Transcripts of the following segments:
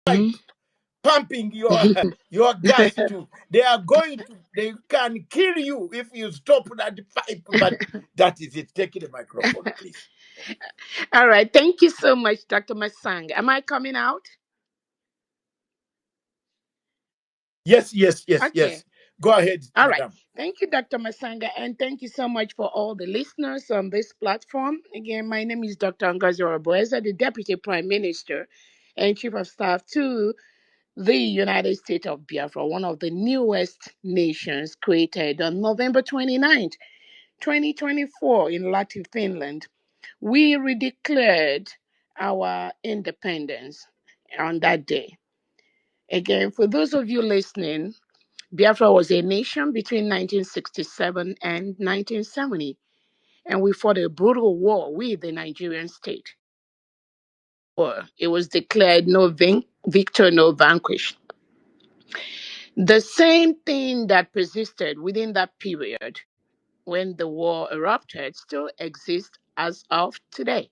pipe pumping your gas too. They can kill you if you stop that pipe, but that is it. Take the microphone, please. All right. Thank you so much, Dr. Masang. Am I coming out? Yes, yes, yes, Okay. yes. Go ahead, All right. madam. Thank you, Dr. Masanga, and thank you so much for all the listeners on this platform. Again, my name is Dr. Ngozi Oroboeza, the Deputy Prime Minister and Chief of Staff to the United States of Biafra, one of the newest nations created on November 29th, 2024 in Latin Finland. We redeclared our independence on that day. Again, for those of you listening, Biafra was a nation between 1967 and 1970, and we fought a brutal war with the Nigerian state. Or it was declared no victor, no vanquish. The same thing that persisted within that period when the war erupted still exists as of today.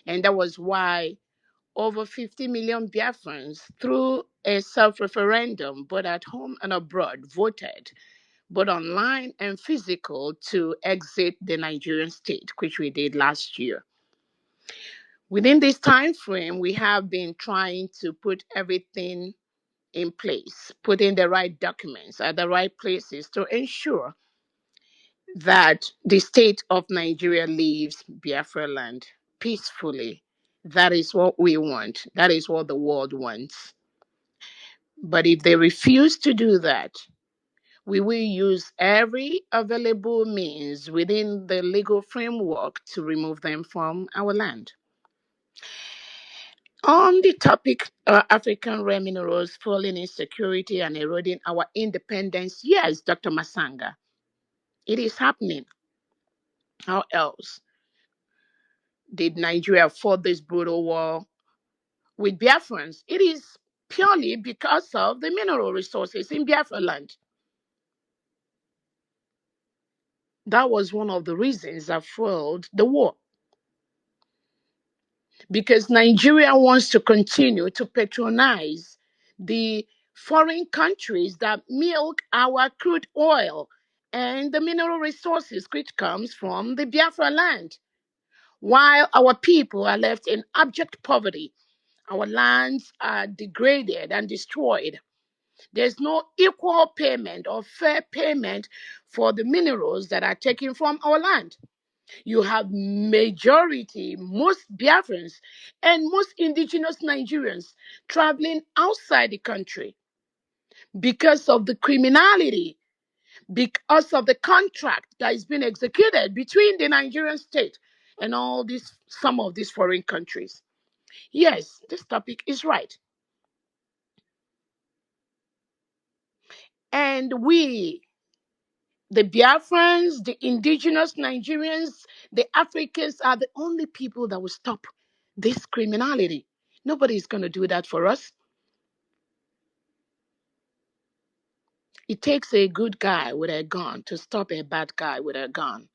And that was why over 50 million Biafrans, through a self referendum, both at home and abroad, voted, both online and physical, to exit the Nigerian state, which we did last year. Within this time frame, we have been trying to put everything in place, putting the right documents at the right places to ensure that the state of Nigeria leaves Biafra land peacefully. That is what we want. That is what the world wants. But if they refuse to do that, we will use every available means within the legal framework to remove them from our land. On the topic African rare minerals falling insecurity and eroding our independence, yes, Dr. Masanga, it is happening. How else did Nigeria fought this brutal war with Biafrans? It is purely because of the mineral resources in Biafra land. That was one of the reasons that fueled the war. Because Nigeria wants to continue to patronize the foreign countries that milk our crude oil and the mineral resources which comes from the Biafra land, while our people are left in abject poverty. Our lands are degraded and destroyed. There's no equal payment or fair payment for the minerals that are taken from our land. You have most Biafrans and most indigenous Nigerians traveling outside the country because of the criminality, because of the contract that is being executed between the Nigerian state and some of these foreign countries. Yes, this topic is right. And we, the Biafrans, the indigenous Nigerians, the Africans, are the only people that will stop this criminality. Nobody's going to do that for us. It takes a good guy with a gun to stop a bad guy with a gun.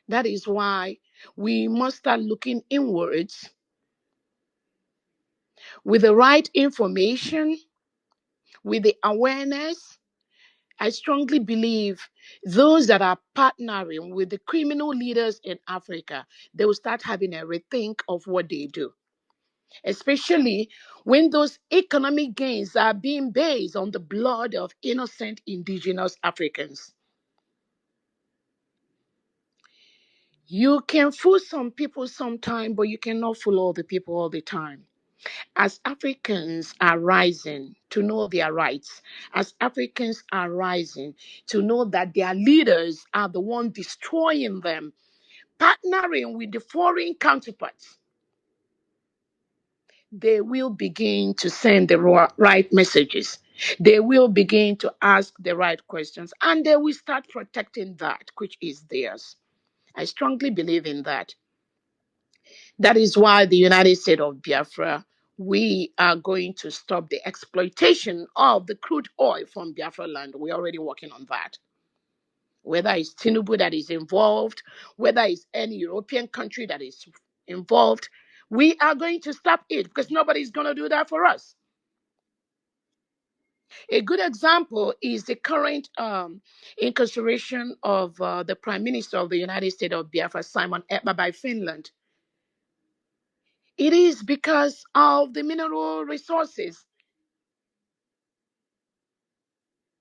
That is why we must start looking inwards with the right information, with the awareness. I strongly believe those that are partnering with the criminal leaders in Africa, they will start having a rethink of what they do, especially when those economic gains are being based on the blood of innocent indigenous Africans. You can fool some people sometime, but you cannot fool all the people all the time. As Africans are rising to know their rights, as Africans are rising to know that their leaders are the one destroying them, partnering with the foreign counterparts, they will begin to send the right messages. They will begin to ask the right questions, and they will start protecting that which is theirs. I strongly believe in that. That is why the United States of Biafra, we are going to stop the exploitation of the crude oil from Biafra land. We're already working on that. Whether it's Tinubu that is involved, whether it's any European country that is involved, We are going to stop it because nobody's going to do that for us. A good example is the current incarceration of the Prime Minister of the United States of Biafra, Simon Ekpa, by Finland. It is because of the mineral resources.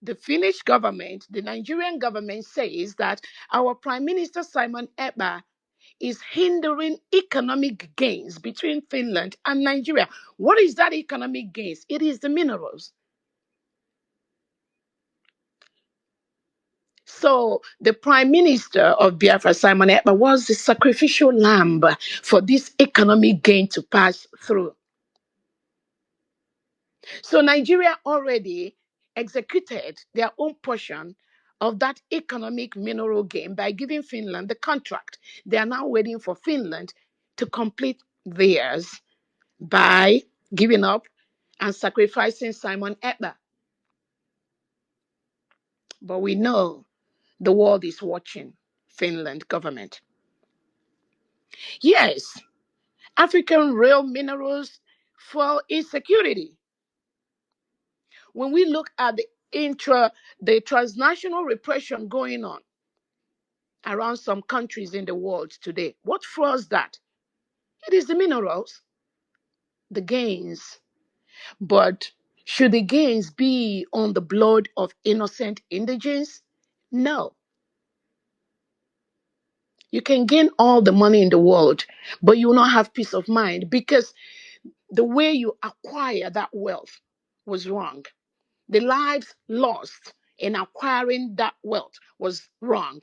The Finnish government, the Nigerian government says that our Prime Minister Simon Ekpa is hindering economic gains between Finland and Nigeria. What is that economic gains? It is the minerals. So the Prime Minister of Biafra, Simon Ekpa, was the sacrificial lamb for this economic gain to pass through. So Nigeria already executed their own portion of that economic mineral gain by giving Finland the contract. They are now waiting for Finland to complete theirs by giving up and sacrificing Simon Ekpa. But we know the world is watching Finland government. Yes, African real minerals fuel insecurity. When we look at the transnational repression going on around some countries in the world today, what fuels that? It is the minerals, the gains. But should the gains be on the blood of innocent indigents? No. You can gain all the money in the world, but you will not have peace of mind because the way you acquire that wealth was wrong. The lives lost in acquiring that wealth was wrong.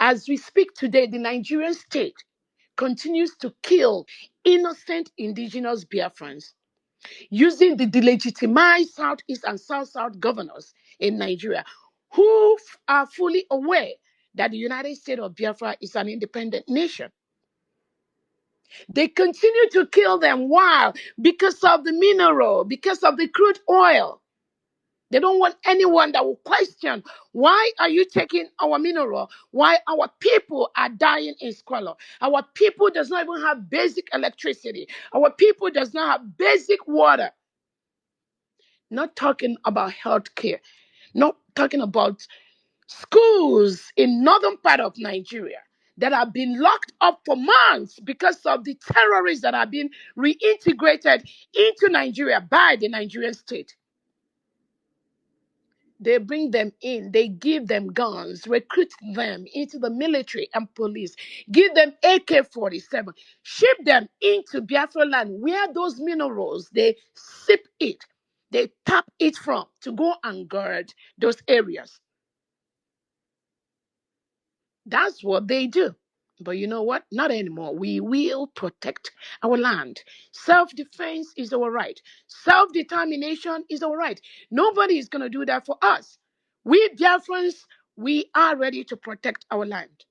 As we speak today, the Nigerian state continues to kill innocent indigenous Biafrans using the delegitimized Southeast and South-South governors in Nigeria who are fully aware that the United States of Biafra is an independent nation. They continue to kill them. Why? Because of the mineral, because of the crude oil. They don't want anyone that will question, why are you taking our mineral? Why our people are dying in squalor? Our people does not even have basic electricity. Our people does not have basic water. Not talking about healthcare, not talking about schools in northern part of Nigeria that have been locked up for months because of the terrorists that have been reintegrated into Nigeria by the Nigerian state. They bring them in, they give them guns, recruit them into the military and police, give them AK-47, ship them into Biafra land where those minerals, they sip it, they tap it from to go and guard those areas. That's what they do. But you know what? Not anymore. We will protect our land. Self-defense is our right. Self-determination is our right. Nobody is going to do that for us. We Biafrans, we are ready to protect our land.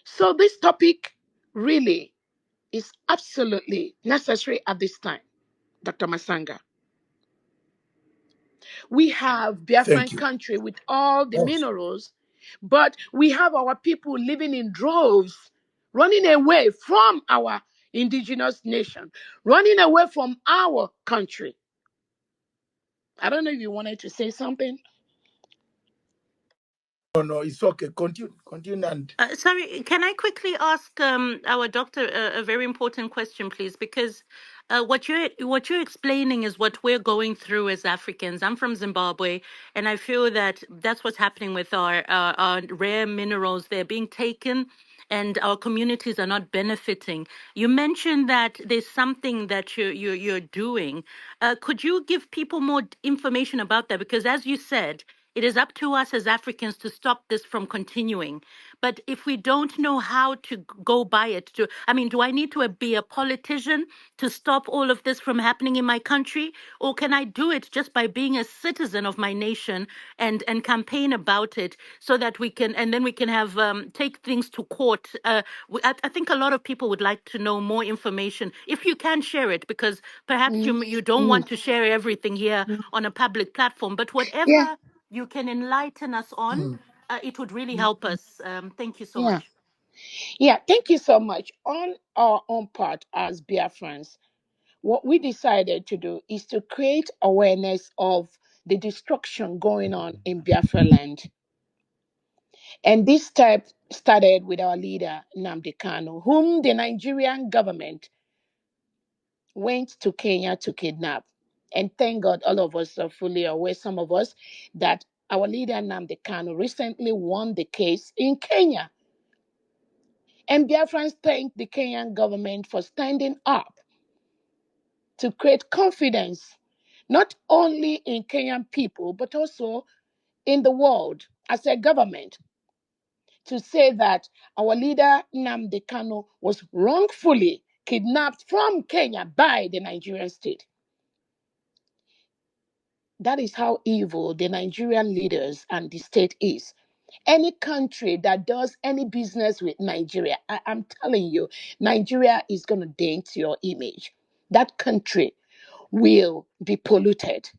So this topic really is absolutely necessary at this time, Dr. Masanga. We have Thank Biafran you. country with all the Also, minerals, but we have our people living in droves, running away from our indigenous nation, running away from our country. I don't know if you wanted to say something. no, it's okay. Continue, and Sorry, can I quickly ask our doctor a very important question, please? Because what you're explaining is what we're going through as Africans. I'm from Zimbabwe, and I feel that that's what's happening with our rare minerals. They're being taken, and our communities are not benefiting. You mentioned that there's something that you're doing. Could you give people more information about that? Because as you said, it is up to us as Africans to stop this from continuing. But if we don't know how to go by it, I mean, do I need to be a politician to stop all of this from happening in my country? Or can I do it just by being a citizen of my nation and campaign about it so that we can, and then we can have, take things to court? I think a lot of people would like to know more information. If you can share it, because perhaps Mm, you don't mm, want to share everything here mm. on a public platform, but Yeah, whatever you can enlighten us on, mm, it would really mm, help us. Thank you so yeah. much. Yeah, thank you so much. On our own part as Biafrans, what we decided to do is to create awareness of the destruction going on in Biafra land. And this step started with our leader, Nnamdi Kanu, whom the Nigerian government went to Kenya to kidnap. And thank God all of us are fully aware, some of us, that our leader, Nnamdi Kanu, recently won the case in Kenya. And Biafrans thank the Kenyan government for standing up to create confidence, not only in Kenyan people, but also in the world as a government, to say that our leader Nnamdi Kanu was wrongfully kidnapped from Kenya by the Nigerian state. That is how evil the Nigerian leaders and the state is. Any country that does any business with Nigeria, I'm telling you, Nigeria is going to dent your image. That country will be polluted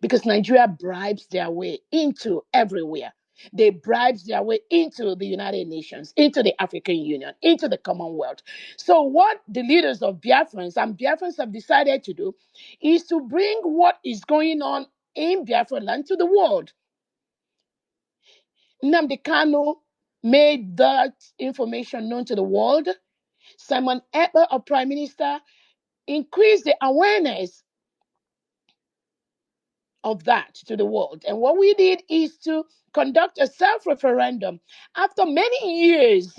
because Nigeria bribes their way into everywhere. They bribes their way into the United Nations, into the African Union, into the Commonwealth. So what the leaders of Biafrans and Biafrans have decided to do is to bring what is going on in Biafra land to the world. Nnamdi Kanu made that information known to the world. Simon Ekpa, our Prime Minister, increased the awareness of that to the world. And what we did is to conduct a self-referendum after many years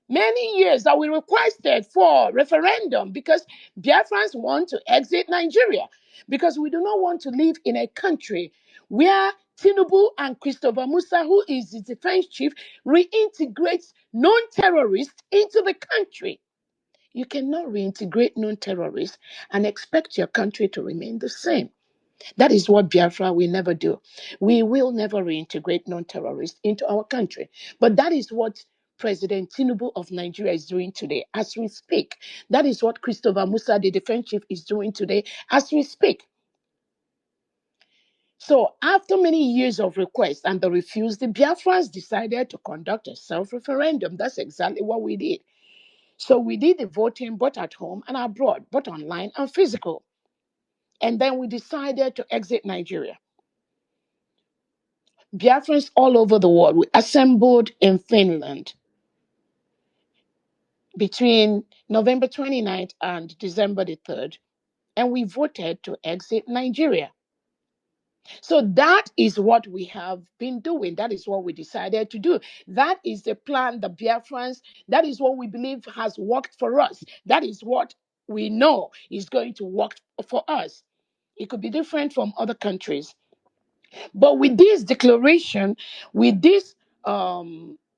that we requested for referendum because Biafrans want to exit Nigeria because we do not want to live in a country where Tinubu and Christopher Musa, who is the defense chief, reintegrates non-terrorists into the country. You cannot reintegrate non-terrorists and expect your country to remain the same. That is what Biafra will never do. We will never reintegrate non-terrorists into our country. But that is what President Tinubu of Nigeria is doing today as we speak. That is what Christopher Musa, the defense chief, is doing today as we speak. So after many years of requests and the refuse, the Biafrans decided to conduct a self-referendum. That's exactly what we did. So we did the voting both at home and abroad, both online and physical. And then we decided to exit Nigeria. Biafrans all over the world, we assembled in Finland between November 29th and December the 3rd, and we voted to exit Nigeria. So that is what we have been doing. That is what we decided to do. That is the plan, the Biafrans, that is what we believe has worked for us. That is what we know is going to work for us. It could be different from other countries. But with this declaration, with this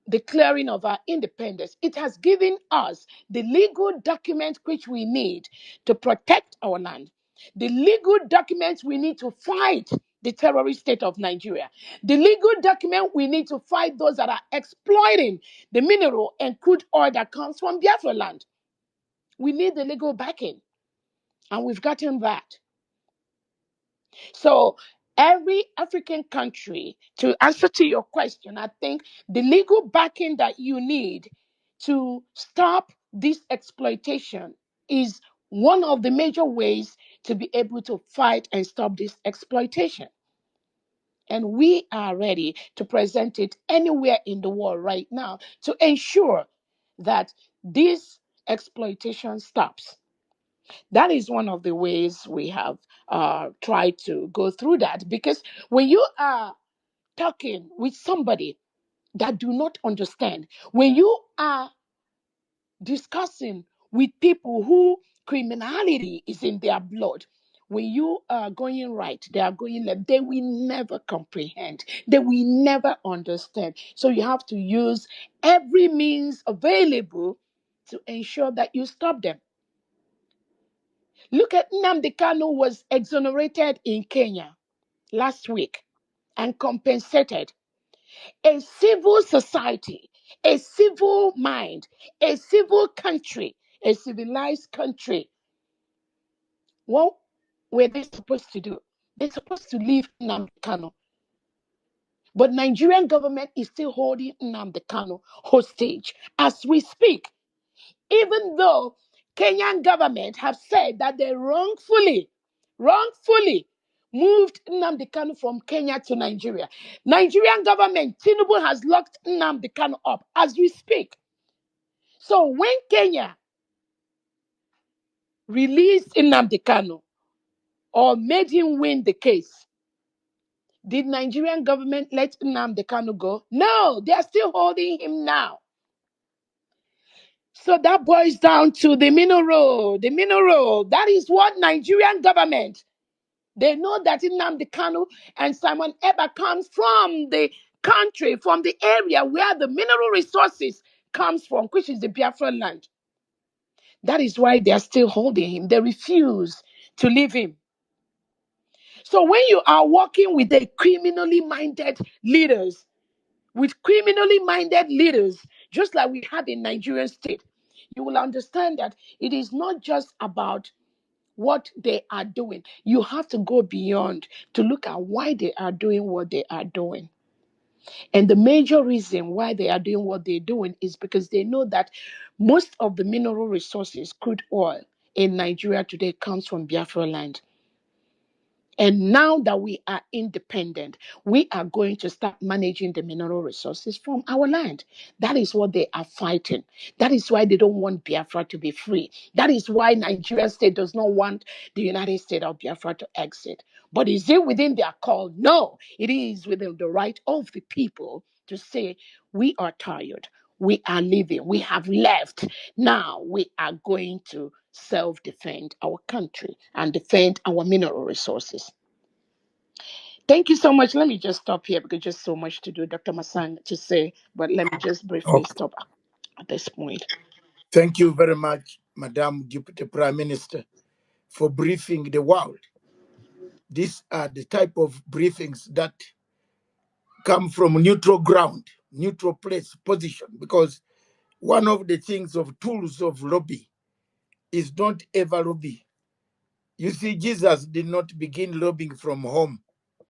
declaring of our independence, it has given us the legal document which we need to protect our land, the legal documents we need to fight the terrorist state of Nigeria, the legal document we need to fight those that are exploiting the mineral and crude oil that comes from Biafra land. We need the legal backing, and we've gotten that. So every African country, to answer to your question, I think the legal backing that you need to stop this exploitation is one of the major ways to be able to fight and stop this exploitation. And we are ready to present it anywhere in the world right now to ensure that this exploitation stops. That is one of the ways we have tried to go through that. Because when you are talking with somebody that do not understand, when you are discussing with people who criminality is in their blood, when you are going right, they are going left, they will never comprehend. They will never understand. So you have to use every means available to ensure that you stop them. Look at Nnamdi Kanu was exonerated in Kenya last week and compensated. A civil society, a civil mind, a civil country, a civilized country. What were they supposed to do? They're supposed to leave Nnamdi Kanu. But Nigerian government is still holding Nnamdi Kanu hostage as we speak, even though Kenyan government have said that they wrongfully moved Nnamdi Kanu from Kenya to Nigeria. Nigerian government, Tinubu has locked Nnamdi Kanu up as we speak. So when Kenya released Nnamdi Kanu or made him win the case, did Nigerian government let Nnamdi Kanu go? No, they are still holding him now. So that boils down to the mineral. The mineral, that is what Nigerian government, they know that Nnamdi Kanu and Simon Eba comes from the country, from the area where the mineral resources comes from, which is the Biafra land. That is why they are still holding him. They refuse to leave him. So when you are working with the criminally minded leaders, just like we have in Nigerian state, you will understand that it is not just about what they are doing. You have to go beyond to look at why they are doing what they are doing. And the major reason why they are doing what they're doing is because they know that most of the mineral resources, crude oil in Nigeria today comes from Biafra land. And now that we are independent, we are going to start managing the mineral resources from our land. That is what they are fighting. That is why they don't want Biafra to be free. That is why Nigeria state does not want the United States of Biafra to exit. But is it within their call? No, it is within the right of the people to say, we are tired. We are leaving. We have left. Now we are going to self-defend our country and defend our mineral resources. Thank you so much. Let me just stop here because there's so much to do, Dr. Masang, to say, but let me just briefly Okay. stop at this point. Thank you very much, Madam Deputy Prime Minister, for briefing the world. These are the type of briefings that come from neutral ground, neutral place, position, because one of the things of tools of lobby is don't ever lobby. You see, Jesus did not begin lobbying from home.